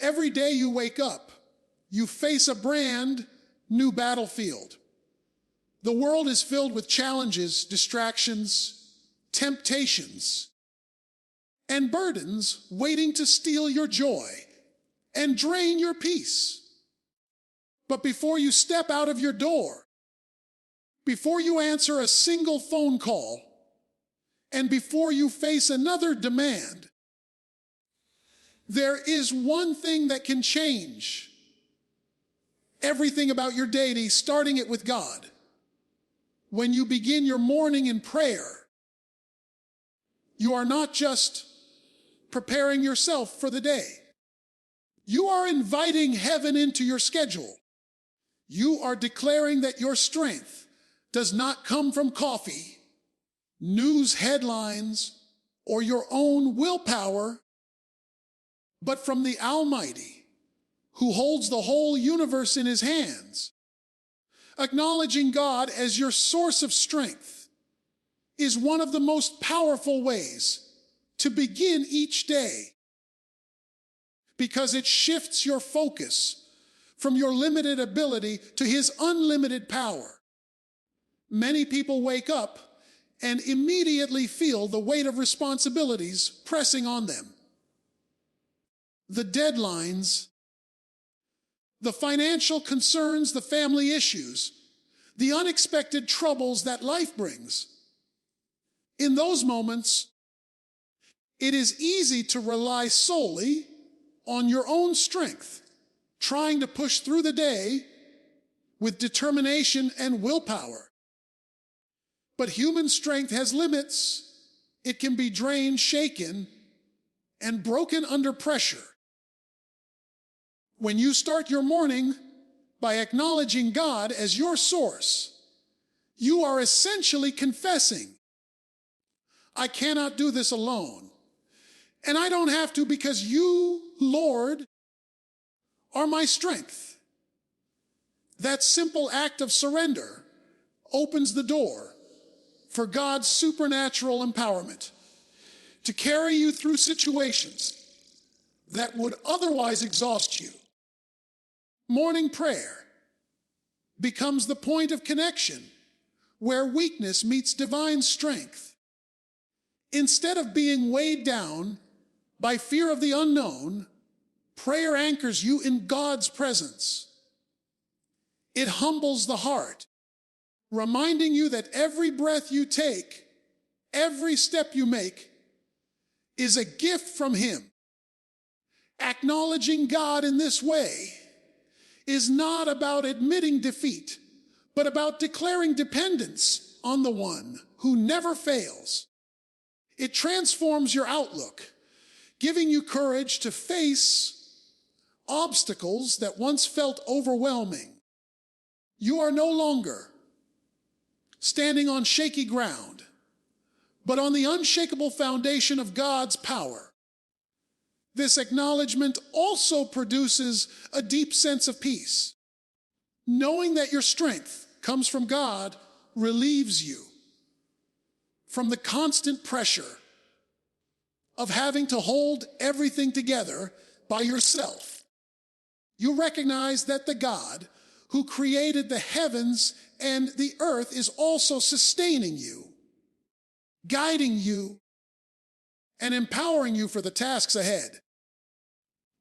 Every day you wake up, you face a brand new battlefield. The world is filled with challenges, distractions, temptations, and burdens waiting to steal your joy and drain your peace. But before you step out of your door, before you answer a single phone call, and before you face another demand, there is one thing that can change everything about your day, starting it with God. When you begin your morning in prayer, you are not just preparing yourself for the day. You are inviting heaven into your schedule. You are declaring that your strength does not come from coffee, news headlines, or your own willpower, but from the Almighty, who holds the whole universe in his hands. Acknowledging God as your source of strength is one of the most powerful ways to begin each day, because it shifts your focus from your limited ability to his unlimited power. Many people wake up and immediately feel the weight of responsibilities pressing on them. The deadlines, the financial concerns, the family issues, the unexpected troubles that life brings. In those moments, it is easy to rely solely on your own strength, trying to push through the day with determination and willpower. But human strength has limits. It can be drained, shaken, and broken under pressure. When you start your morning by acknowledging God as your source, you are essentially confessing, I cannot do this alone. And I don't have to, because you, Lord, are my strength. That simple act of surrender opens the door for God's supernatural empowerment to carry you through situations that would otherwise exhaust you. Morning prayer becomes the point of connection where weakness meets divine strength. Instead of being weighed down by fear of the unknown, prayer anchors you in God's presence. It humbles the heart, reminding you that every breath you take, every step you make, is a gift from him. Acknowledging God in this way is not about admitting defeat, but about declaring dependence on the one who never fails. It transforms your outlook, giving you courage to face obstacles that once felt overwhelming. You are no longer standing on shaky ground, but on the unshakable foundation of God's power. This acknowledgement also produces a deep sense of peace. Knowing that your strength comes from God relieves you from the constant pressure of having to hold everything together by yourself. You recognize that the God who created the heavens and the earth is also sustaining you, guiding you, and empowering you for the tasks ahead.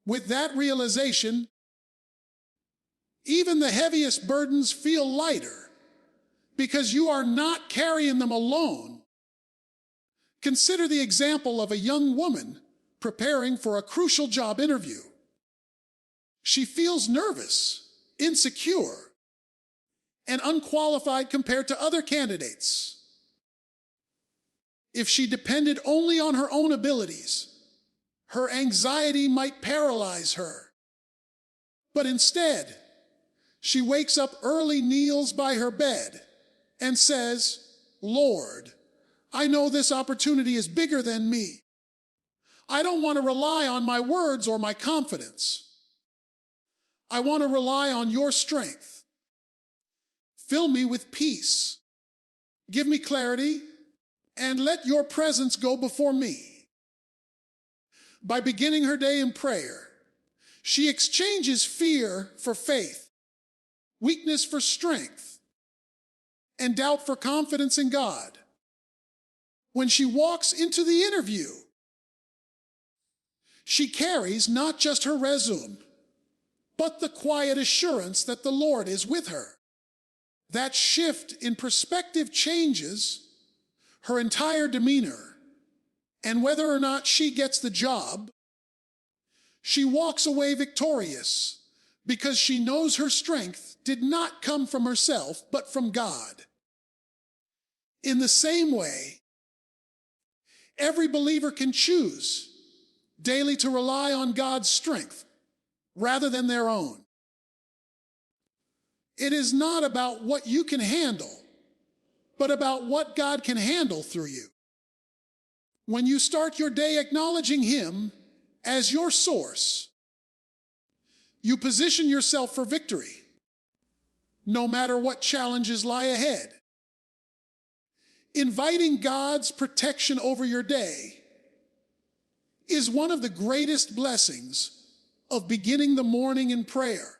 With that realization, even the heaviest burdens feel lighter because you are not carrying them alone. Consider the example of a young woman preparing for a crucial job interview. She feels nervous, insecure, and unqualified compared to other candidates. If she depended only on her own abilities, her anxiety might paralyze her. But instead, she wakes up early, kneels by her bed, and says, Lord, I know this opportunity is bigger than me. I don't want to rely on my words or my confidence. I want to rely on your strength. Fill me with peace. Give me clarity, and let your presence go before me. By beginning her day in prayer, She exchanges fear for faith, weakness for strength, and doubt for confidence in God. When she walks into the interview, she carries not just her resume, but the quiet assurance that the Lord is with her. That shift in perspective changes her entire demeanor, and whether or not she gets the job, she walks away victorious because she knows her strength did not come from herself, but from God. In the same way, every believer can choose daily to rely on God's strength rather than their own. It is not about what you can handle, but about what God can handle through you. When you start your day acknowledging Him as your source, you position yourself for victory, no matter what challenges lie ahead. Inviting God's protection over your day is one of the greatest blessings of beginning the morning in prayer.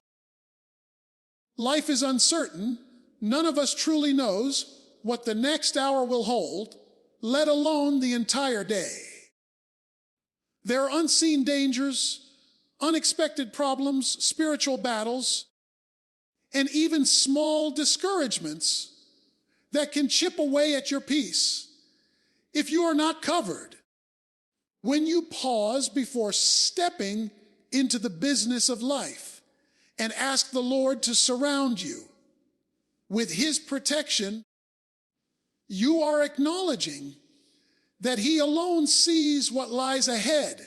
Life is uncertain. None of us truly knows what the next hour will hold, let alone the entire day. There are unseen dangers, unexpected problems, spiritual battles, and even small discouragements that can chip away at your peace if you are not covered. When you pause before stepping into the business of life and ask the Lord to surround you with His protection, you are acknowledging that He alone sees what lies ahead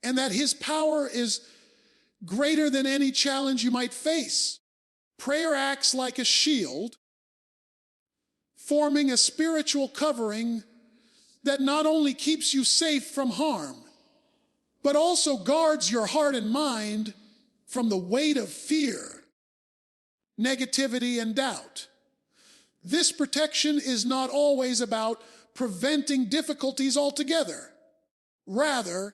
and that His power is greater than any challenge you might face. Prayer acts like a shield, forming a spiritual covering that not only keeps you safe from harm, but also guards your heart and mind from the weight of fear, negativity, and doubt. This protection is not always about preventing difficulties altogether. Rather,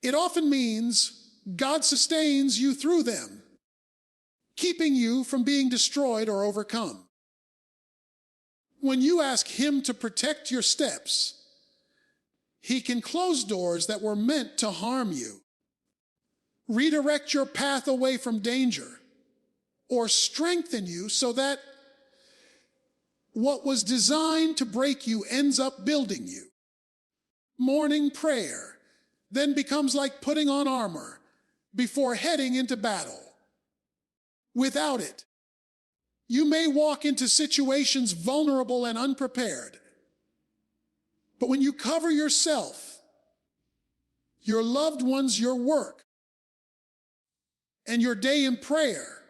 it often means God sustains you through them, keeping you from being destroyed or overcome. When you ask Him to protect your steps, He can close doors that were meant to harm you, redirect your path away from danger, or strengthen you so that what was designed to break you ends up building you. Morning prayer then becomes like putting on armor before heading into battle. Without it, you may walk into situations vulnerable and unprepared. But when you cover yourself, your loved ones, your work, and your day in prayer,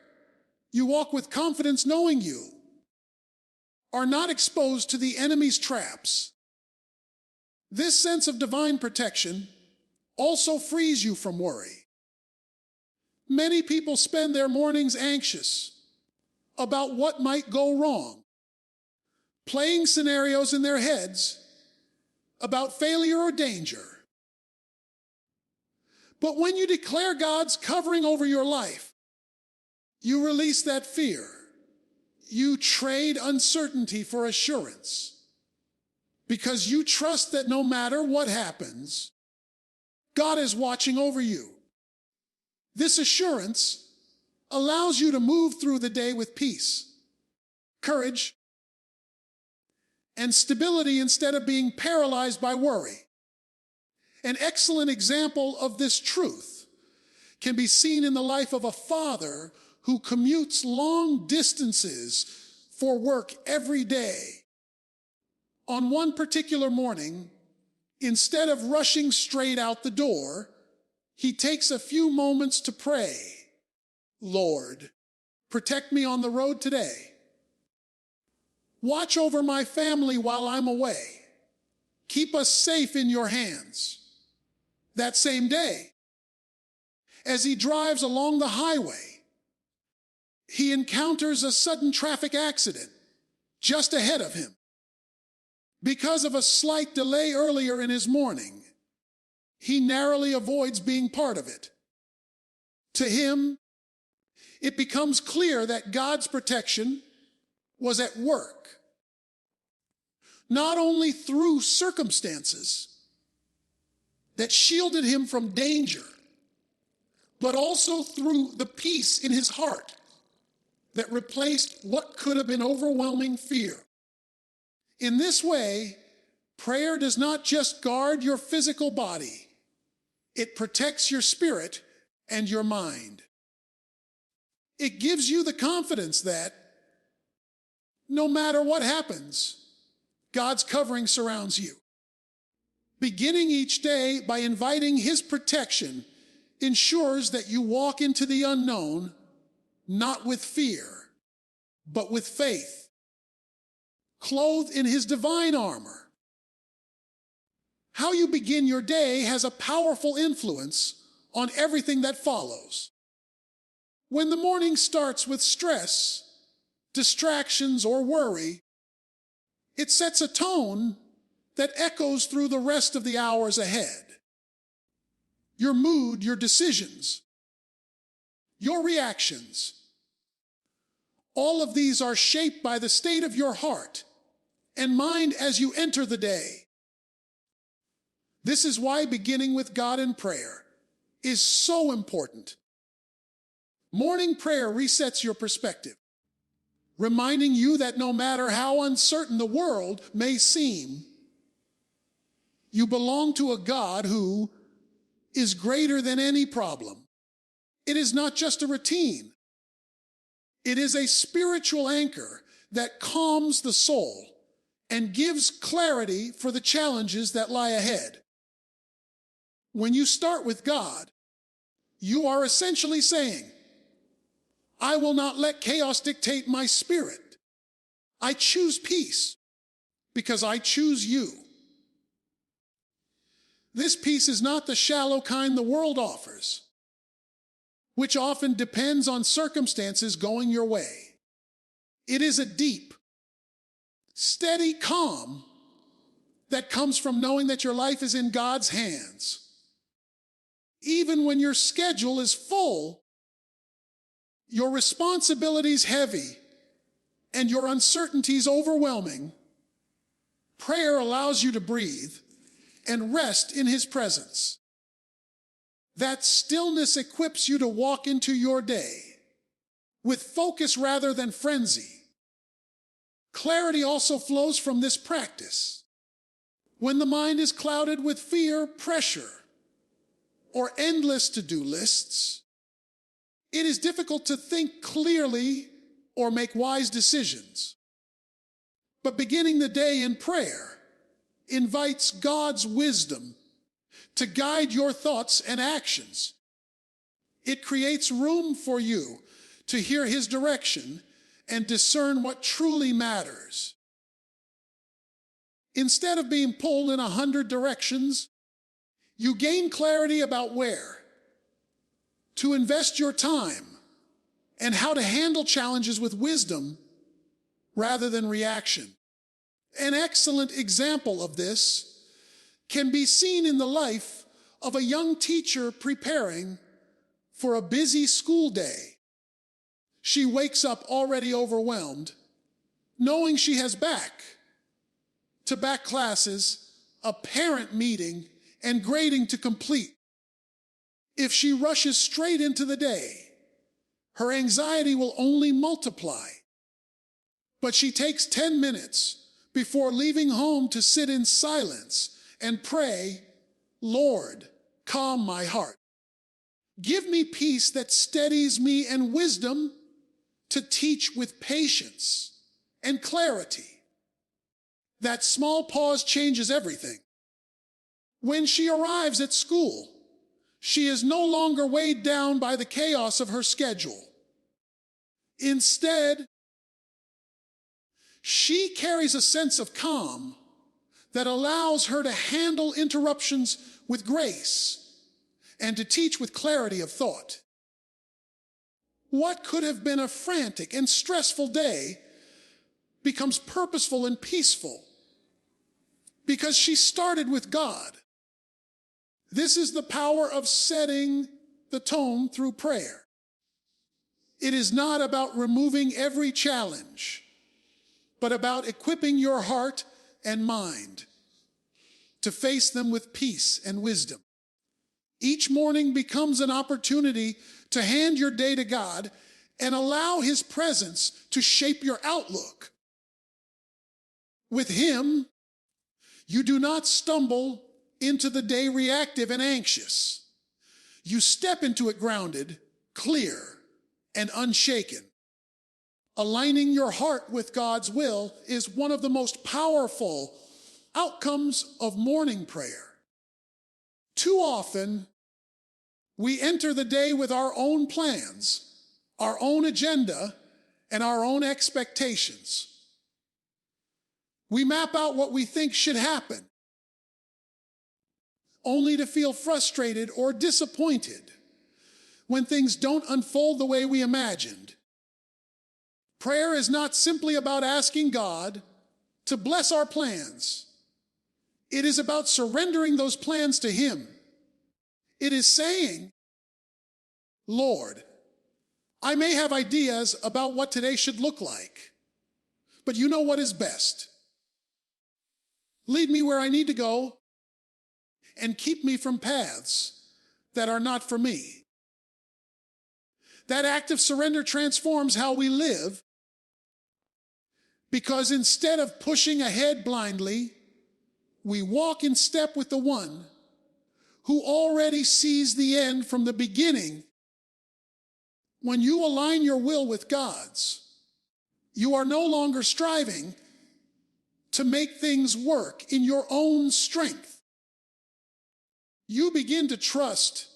you walk with confidence knowing you are not exposed to the enemy's traps. This sense of divine protection also frees you from worry. Many people spend their mornings anxious about what might go wrong, playing scenarios in their heads about failure or danger. But when you declare God's covering over your life, you release that fear. You trade uncertainty for assurance because you trust that no matter what happens, God is watching over you. This assurance allows you to move through the day with peace, courage, and stability instead of being paralyzed by worry. An excellent example of this truth can be seen in the life of a father who commutes long distances for work every day. On one particular morning, instead of rushing straight out the door, he takes a few moments to pray. Lord, protect me on the road today. Watch over my family while I'm away. Keep us safe in your hands. That same day, as he drives along the highway, he encounters a sudden traffic accident just ahead of him. Because of a slight delay earlier in his morning, he narrowly avoids being part of it. To him, it becomes clear that God's protection was at work, not only through circumstances that shielded him from danger, but also through the peace in his heart that replaced what could have been overwhelming fear. In this way, prayer does not just guard your physical body, it protects your spirit and your mind. It gives you the confidence that no matter what happens, God's covering surrounds you. Beginning each day by inviting his protection ensures that you walk into the unknown not with fear, but with faith, clothed in his divine armor. How you begin your day has a powerful influence on everything that follows. When the morning starts with stress, distractions, or worry, it sets a tone that echoes through the rest of the hours ahead. Your mood, your decisions, your reactions, all of these are shaped by the state of your heart and mind as you enter the day. This is why beginning with God in prayer is so important. Morning prayer resets your perspective, reminding you that no matter how uncertain the world may seem, you belong to a God who is greater than any problem. It is not just a routine. It is a spiritual anchor that calms the soul and gives clarity for the challenges that lie ahead. When you start with God, you are essentially saying, I will not let chaos dictate my spirit. I choose peace because I choose you. This peace is not the shallow kind the world offers, which often depends on circumstances going your way. It is a deep, steady calm that comes from knowing that your life is in God's hands. Even when your schedule is full, your responsibilities heavy, and your uncertainties overwhelming, prayer allows you to breathe and rest in his presence. That stillness equips you to walk into your day with focus rather than frenzy. Clarity also flows from this practice. When the mind is clouded with fear, pressure, or endless to-do lists, it is difficult to think clearly or make wise decisions. But beginning the day in prayer invites God's wisdom to guide your thoughts and actions. It creates room for you to hear his direction and discern what truly matters. Instead of being pulled in 100 directions, you gain clarity about where to invest your time and how to handle challenges with wisdom rather than reaction. An excellent example of this can be seen in the life of a young teacher preparing for a busy school day. She wakes up already overwhelmed, knowing she has back-to-back classes, a parent meeting, and grading to complete. If she rushes straight into the day, her anxiety will only multiply. But she takes 10 minutes before leaving home to sit in silence and pray, Lord, calm my heart. Give me peace that steadies me and wisdom to teach with patience and clarity. That small pause changes everything. When she arrives at school, she is no longer weighed down by the chaos of her schedule. Instead, she carries a sense of calm that allows her to handle interruptions with grace and to teach with clarity of thought. What could have been a frantic and stressful day becomes purposeful and peaceful because she started with God. This is the power of setting the tone through prayer. It is not about removing every challenge, but about equipping your heart and mind to face them with peace and wisdom. Each morning becomes an opportunity to hand your day to God and allow His presence to shape your outlook. With Him, you do not stumble into the day reactive and anxious. You step into it grounded, clear, and unshaken. Aligning your heart with God's will is one of the most powerful outcomes of morning prayer. Too often, we enter the day with our own plans, our own agenda, and our own expectations. We map out what we think should happen, only to feel frustrated or disappointed when things don't unfold the way we imagined. Prayer is not simply about asking God to bless our plans. It is about surrendering those plans to Him. It is saying, Lord, I may have ideas about what today should look like, but you know what is best. Lead me where I need to go and keep me from paths that are not for me. That act of surrender transforms how we live, because instead of pushing ahead blindly, we walk in step with the One who already sees the end from the beginning. When you align your will with God's, you are no longer striving to make things work in your own strength. You begin to trust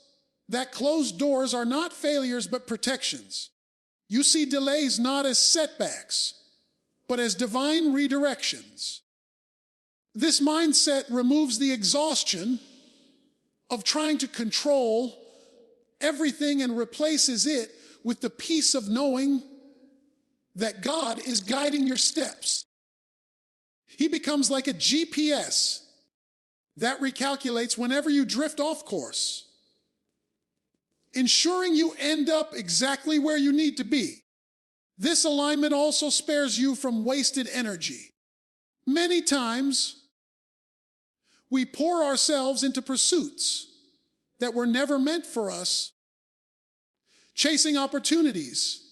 that closed doors are not failures but protections. You see delays not as setbacks, but as divine redirections. This mindset removes the exhaustion of trying to control everything and replaces it with the peace of knowing that God is guiding your steps. He becomes like a GPS that recalculates whenever you drift off course, ensuring you end up exactly where you need to be. This alignment also spares you from wasted energy. Many times, we pour ourselves into pursuits that were never meant for us, chasing opportunities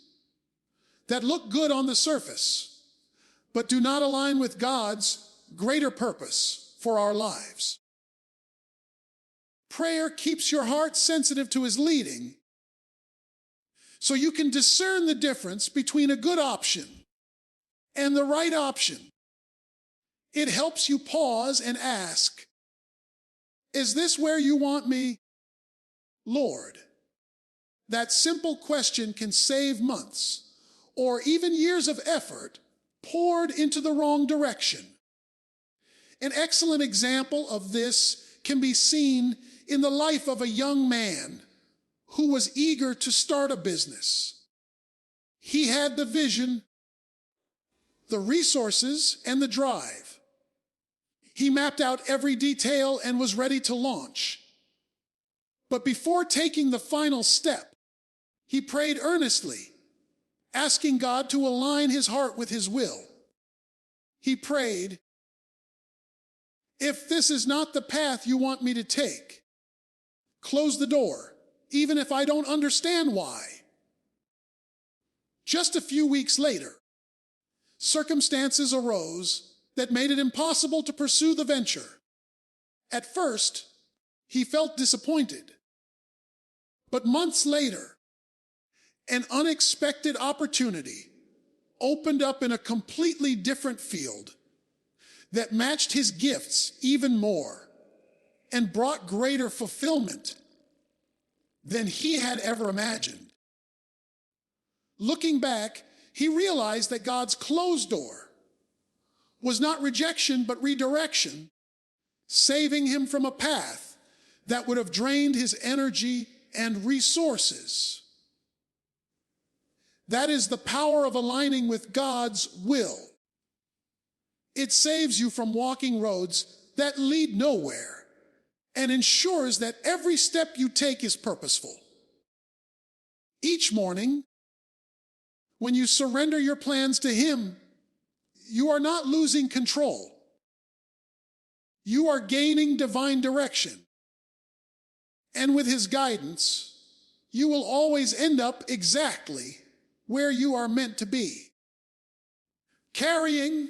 that look good on the surface, but do not align with God's greater purpose for our lives. Prayer keeps your heart sensitive to His leading, so you can discern the difference between a good option and the right option. It helps you pause and ask, is this where you want me, Lord? That simple question can save months or even years of effort poured into the wrong direction. An excellent example of this can be seen in the life of a young man who was eager to start a business. He had the vision, the resources, and the drive. He mapped out every detail and was ready to launch. But before taking the final step, he prayed earnestly, asking God to align his heart with His will. He prayed, if this is not the path you want me to take, close the door, even if I don't understand why. Just a few weeks later, circumstances arose that made it impossible to pursue the venture. At first, he felt disappointed. But months later, an unexpected opportunity opened up in a completely different field that matched his gifts even more and brought greater fulfillment than he had ever imagined. Looking back, he realized that God's closed door was not rejection but redirection, saving him from a path that would have drained his energy and resources. That is the power of aligning with God's will. It saves you from walking roads that lead nowhere and ensures that every step you take is purposeful. Each morning, when you surrender your plans to Him, you are not losing control. You are gaining divine direction. And with His guidance, you will always end up exactly where you are meant to be. Carrying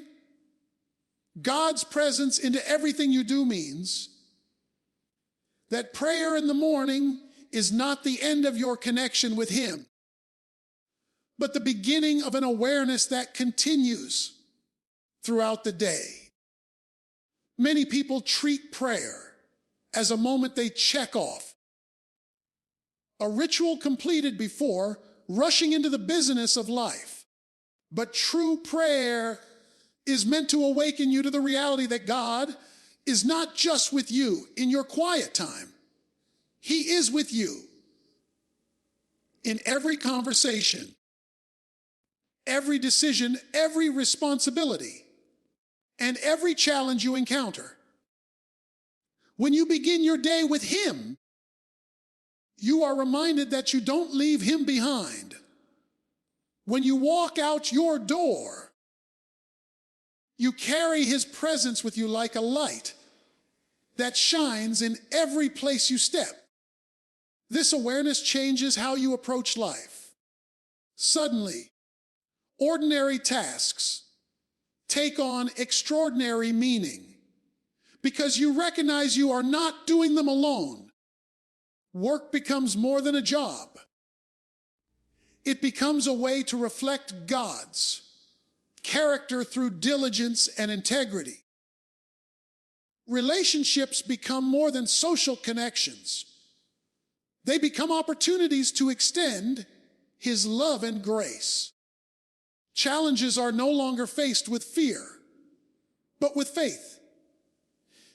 God's presence into everything you do means that prayer in the morning is not the end of your connection with Him, but the beginning of an awareness that continues throughout the day. Many people treat prayer as a moment they check off, a ritual completed before rushing into the business of life. But true prayer is meant to awaken you to the reality that God is not just with you in your quiet time. He is with you in every conversation, every decision, every responsibility, and every challenge you encounter. When you begin your day with Him, you are reminded that you don't leave Him behind. When you walk out your door, you carry His presence with you like a light that shines in every place you step. This awareness changes how you approach life. Suddenly, ordinary tasks take on extraordinary meaning because you recognize you are not doing them alone. Work becomes more than a job. It becomes a way to reflect God's character through diligence and integrity. Relationships become more than social connections. They become opportunities to extend His love and grace. Challenges are no longer faced with fear, but with faith,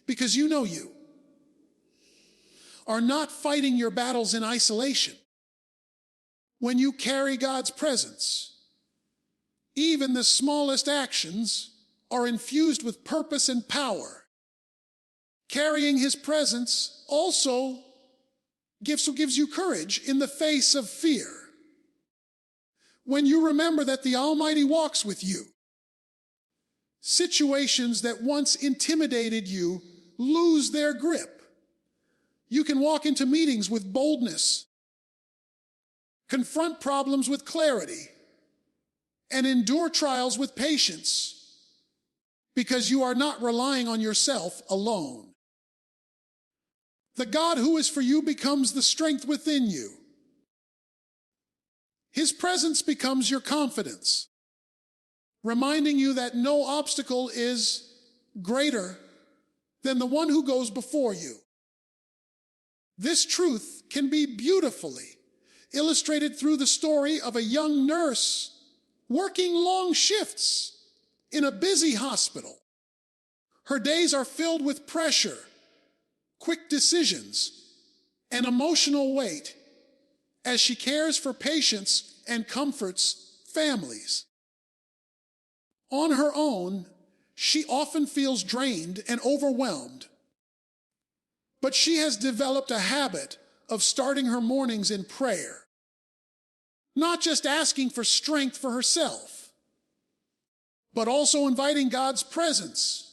because you know you are not fighting your battles in isolation. When you carry God's presence, even the smallest actions are infused with purpose and power. Carrying His presence also gives you courage in the face of fear. When you remember that the Almighty walks with you, situations that once intimidated you lose their grip. You can walk into meetings with boldness, confront problems with clarity, and endure trials with patience, because you are not relying on yourself alone. The God who is for you becomes the strength within you. His presence becomes your confidence, reminding you that no obstacle is greater than the one who goes before you. This truth can be beautifully illustrated through the story of a young nurse working long shifts in a busy hospital. Her days are filled with pressure, quick decisions, and emotional weight as she cares for patients and comforts families. On her own, she often feels drained and overwhelmed, but she has developed a habit of starting her mornings in prayer, not just asking for strength for herself, but also inviting God's presence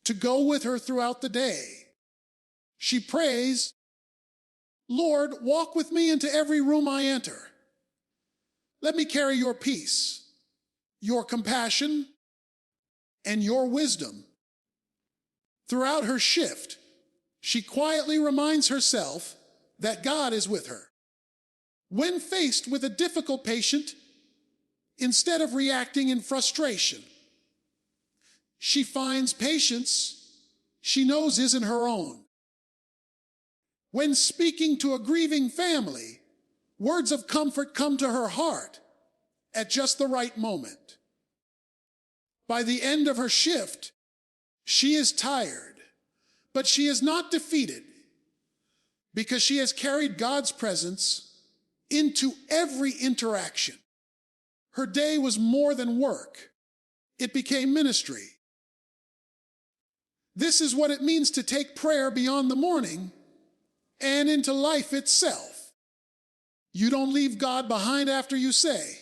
to go with her throughout the day. She prays, "Lord, walk with me into every room I enter. Let me carry your peace, your compassion, and your wisdom." Throughout her shift, she quietly reminds herself that God is with her. When faced with a difficult patient, instead of reacting in frustration, she finds patience she knows isn't her own. When speaking to a grieving family, words of comfort come to her heart at just the right moment. By the end of her shift, she is tired, but she is not defeated because she has carried God's presence into every interaction. Her day was more than work. It became ministry. This is what it means to take prayer beyond the morning and into life itself. You don't leave God behind after you say,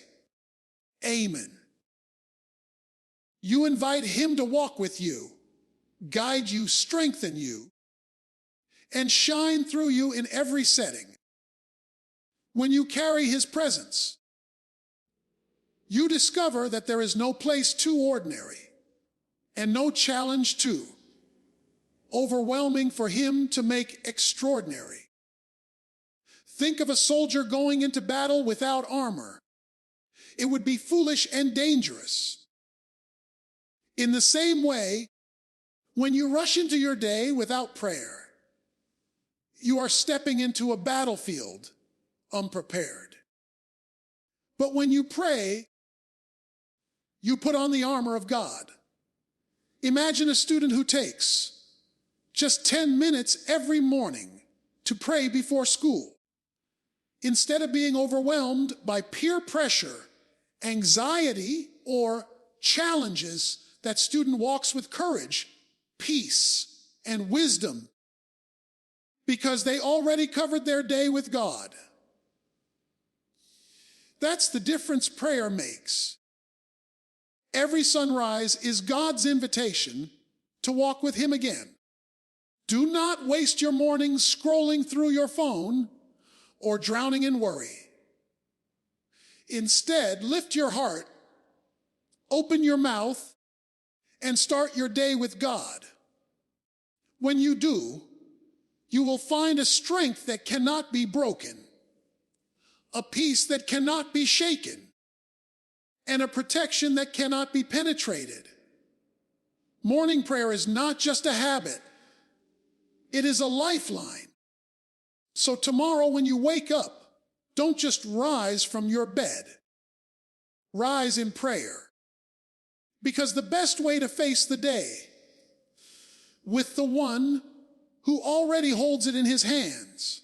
Amen. You invite Him to walk with you, guide you, strengthen you, and shine through you in every setting. When you carry His presence, you discover that there is no place too ordinary and no challenge too overwhelming for Him to make extraordinary. Think of a soldier going into battle without armor. It would be foolish and dangerous. In the same way, when you rush into your day without prayer, you are stepping into a battlefield unprepared. But when you pray, you put on the armor of God. Imagine a student who takes just 10 minutes every morning to pray before school. Instead of being overwhelmed by peer pressure, anxiety, or challenges, that student walks with courage, peace, and wisdom because they already covered their day with God. That's the difference prayer makes. Every sunrise is God's invitation to walk with Him again. Do not waste your mornings scrolling through your phone or drowning in worry. Instead, lift your heart, open your mouth, and start your day with God. When you do, you will find a strength that cannot be broken, a peace that cannot be shaken, and a protection that cannot be penetrated. Morning prayer is not just a habit, it is a lifeline. So tomorrow when you wake up, don't just rise from your bed. Rise in prayer. Because the best way to face the day with the one who already holds it in His hands